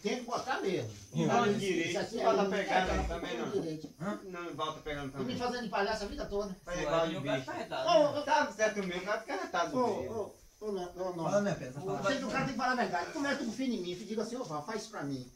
Tem que botar mesmo. Volta direito. Volta pegando também não. Direito. Não volta pegando E também. me fazendo de palhaço a vida toda. Vai igual de bicho. Tá certo mesmo, não é porque ela tá do meio. Fala, minha peça. Sei que o cara tem que falar a verdade. Como é que tu confia em mim? Tu diga assim, ô Val, faz isso pra mim.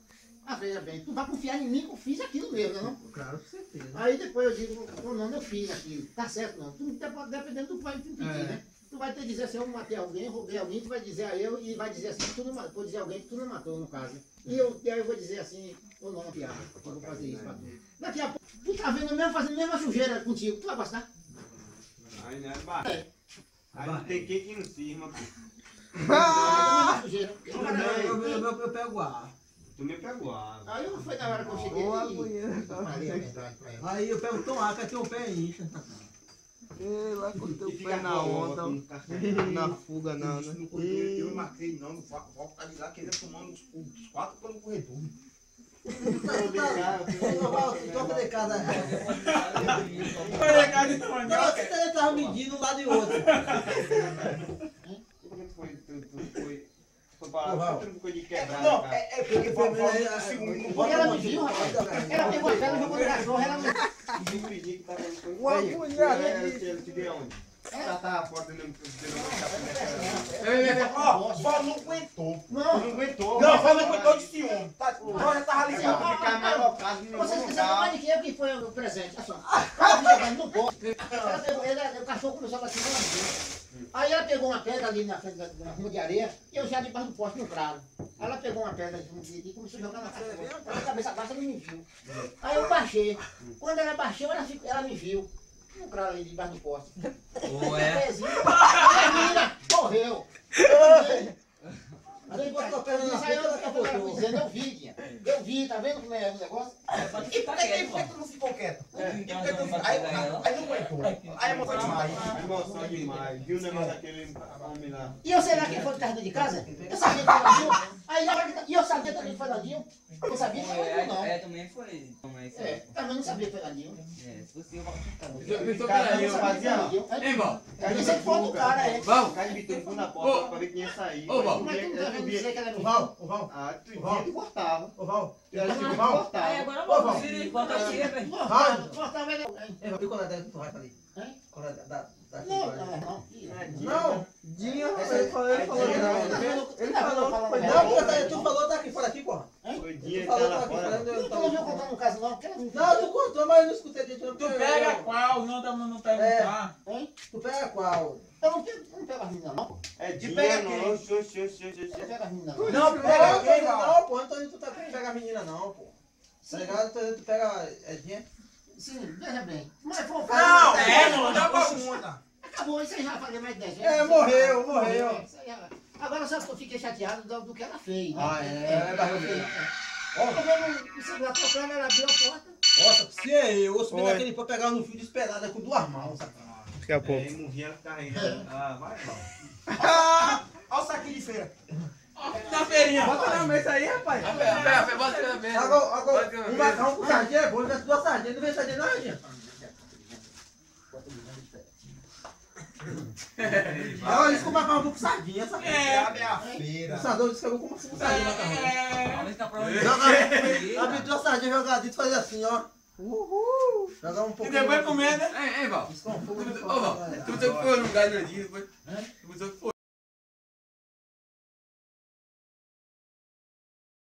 Ah, veja bem, tu vai confiar em mim que eu fiz aquilo mesmo, né, não? Claro, com certeza. Aí depois eu digo, ô não, eu fiz aquilo. Tá certo não. Tu dependendo do que vai te pedir, né? Tu vai ter que dizer assim, eu matei alguém, roubei alguém, tu vai dizer a eu e vai dizer assim, que tu não matou, vou dizer alguém que tu não matou, no caso. E aí eu vou dizer assim, ou não, piada, eu vou fazer isso pra tu. Daqui a pouco, tu tá vendo mesmo, fazendo a mesma sujeira contigo, tu vai gostar? Aí não é barato. Aí tem que não cisma, pô. Eu pego ar. Tu me pegou água. Aí não foi na hora que eu cheguei e falei a verdade pra ela. Aí eu pego tão ar que até o pé incha. Lá com o teu Fica pé na onda, na fuga não, né? Eu não marquei não, o Valco tá de lá querendo tomar os 4 pelo corredor. Toca de cada. Olha a cara de Tony. Não, você tava medindo um lado e outro. Foi para foi de quebrar. Não, é porque foi o segundo. Porque ela me viu, rapaz. Ela pegou a pedra, jogou no cachorro, ela me... Uma agulhada Ele te deu onde? Ela tava a porta dentro Ó, o Val não aguentou. Não, não aguentou. Não, o Val não aguentou de ciúme. O Val já tava ligado. Ficar mais locado. vocês quiseram mais de que eu que foi o presente. Assim, ela jogando no posto. Ela pegou, o cachorro começou a bater na. Aí ela pegou uma pedra ali na frente da rua de areia e eu já debaixo do poste no cravo. Aí ela pegou uma pedra e começou a jogar na cachorra. Ela cabeça baixa, ela não me viu. Aí eu baixei. Quando ela baixou, ela me viu. Um cravo ali debaixo do poste. Ué. A menina morreu. Aí botou a perna na frente, dizendo, eu vi, Guinha. Eu vi, tá vendo como é o negócio? E por que tu não ficou quieto? Aí não aguentou. Aí emoção demais. Emoção demais. Viu o negócio daquele homem lá? E eu sei lá quem foi que estava dentro de casa? Eu sabia que foi Landinho. Aí na hora que... E eu sabia também que foi Landinho. Eu sabia que foi Landinho, não. É, também foi. Também não sabia que foi Landinho. Se fosse eu, Eu fazia, não. Hein, Val? Eu pensei que foi do cara, é. Val? O cara bitou na porta pra ver quem ia sair. Ô, Val. Mas tu não tá vendo dizer que ela é O Val, o Val, Ah, tu ia te cortava. o Val. Ela te Val. cortava. agora Ô, Val. bota aqui, velho. Cortava ele. E qual é da que tu vai fazer? Hein? Qual é da Não, não. Não. Dinha, ele falou não. Ele falou. Não, porque tu falou tá aqui fora aqui, porra. Foi Tu dia que falou tá tá lá aqui fora. fora. Tu não viu contando um caso, não? Não, tu contou, mas eu não escutei direito. não. Tu pega qual? Não dá pra não perguntar. Hein? Tu pega qual? Eu não pego as meninas, não. É De dia, pega não. quem? Oxi, oxi, oxi, oxi, Eu oxi. pego as meninas, não. Não, Não, pega quem, Val? não, pô. Então tu tá querendo pegar a menina, não, pô. Tá ligado? Tu pega. É dinheiro? Sim, veja bem. Mas foi um Não, caso... não dá bagunça. Acabou, isso aí já falei mais de 10 vezes. É, morreu. Isso aí já- Agora só que eu fiquei chateado do que ela fez. Né? Ah, é, Eu tô vendo o celular tocando, ela abriu a porta. Nossa, se eu subir naquele pô pegar no fio desesperado é com 2 mãos, sacanagem. Daqui a pouco. Aí morria, ela ficava rindo. Ah, vai, Val. Olha o saquinho de feira. Na feirinha. Bota na mesa aí, rapaz. Pera, bota na mesa. Agora, um macarrão com sardinha é bom, já 2 sardinhas, não vem sardinha não, gente. Olha, isso com macarrão com sardinha, sabe? Abre a feira. O Sardão disse que eu vou comer com sardinha macarrão. Olha se tá pra Abre 2 sardinhas jogadinhas e fazer assim, ó. Jogar um E pouco. depois comer, né? Ei, Val. Isso com fogo. Ô, Val, tu botou que foi no lugar do dia depois. Tu botou que foi.